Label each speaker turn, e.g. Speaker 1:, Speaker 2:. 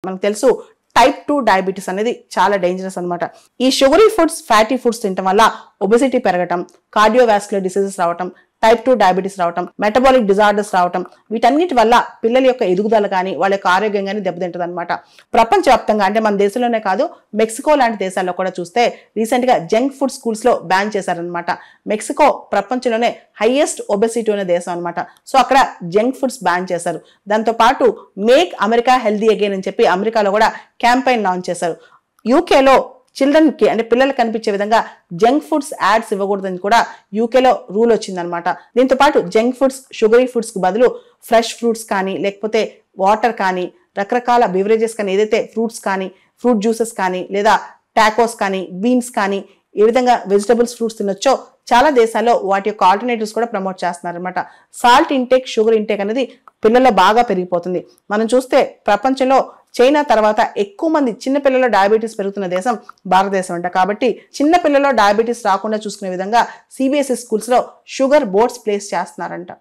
Speaker 1: మనకు తెలుసు type 2 diabetes అనేది చాలా డేంజరస్ అనమాట. ఈ షుగరీ ఫుడ్స్, ఫ్యాటీ ఫుడ్స్ తినడం వల్ల ఒబెసిటీ పెరగటం, కార్డియోవాస్కులర్ డిసీజెస్ రావటం, టైప్ 2 డయాబెటీస్ రావటం, మెటబాలిక్ డిజార్డర్స్ రావటం, వీటన్నిటి వల్ల పిల్లల యొక్క ఎదుగుదల కానీ వాళ్ళ యొక్క ఆరోగ్యం కానీ దెబ్బతింటది అనమాట. ప్రపంచవ్యాప్తంగా అంటే మన దేశంలోనే కాదు, మెక్సికో లాంటి దేశాల్లో కూడా చూస్తే రీసెంట్ గా జంక్ ఫుడ్ స్కూల్స్ లో బ్యాన్ చేశారనమాట. మెక్సికో ప్రపంచంలోనే హైయెస్ట్ ఒబెసిటీ ఉన్న దేశం అనమాట. సో అక్కడ జంక్ ఫుడ్స్ బ్యాన్ చేశారు. దాంతో పాటు మేక్ అమెరికా హెల్దీ అగైన్ అని చెప్పి అమెరికాలో కూడా క్యాంపెయిన్ లాంచ్ చేశారు. యూకేలో చిల్డ్రన్ కి అంటే పిల్లలకు కనిపించే విధంగా జంక్ ఫుడ్స్ యాడ్స్ ఇవ్వకూడదని కూడా యూకేలో రూల్ వచ్చిందనమాట. దీంతో పాటు జంక్ ఫుడ్స్, షుగరీ ఫుడ్స్ కు బదులు ఫ్రెష్ ఫ్రూట్స్ కానీ లేకపోతే వాటర్ కానీ రకరకాల బివరేజెస్ కానీ ఏదైతే ఫ్రూట్స్ కానీ ఫ్రూట్ జ్యూసెస్ కానీ లేదా టాకోస్ కానీ బీన్స్ కానీ ఏ విధంగా వెజిటబుల్స్ ఫ్రూట్స్ తినొచ్చో చాలా దేశాల్లో వాటి యొక్క ఆల్టర్నేటివ్స్ కూడా ప్రమోట్ చేస్తున్నారు అనమాట. సాల్ట్ ఇంటేక్, షుగర్ ఇంటేక్ అనేది పిల్లల్లో బాగా పెరిగిపోతుంది. మనం చూస్తే ప్రపంచంలో చైనా తర్వాత ఎక్కువ మంది చిన్న పిల్లల్లో డయాబెటీస్ పెరుగుతున్న దేశం భారతదేశం అంట. కాబట్టి చిన్న పిల్లల్లో డయాబెటీస్ రాకుండా చూసుకునే విధంగా CBSE స్కూల్స్ లో షుగర్ బోర్డ్స్ ప్లేస్ చేస్తున్నారంట.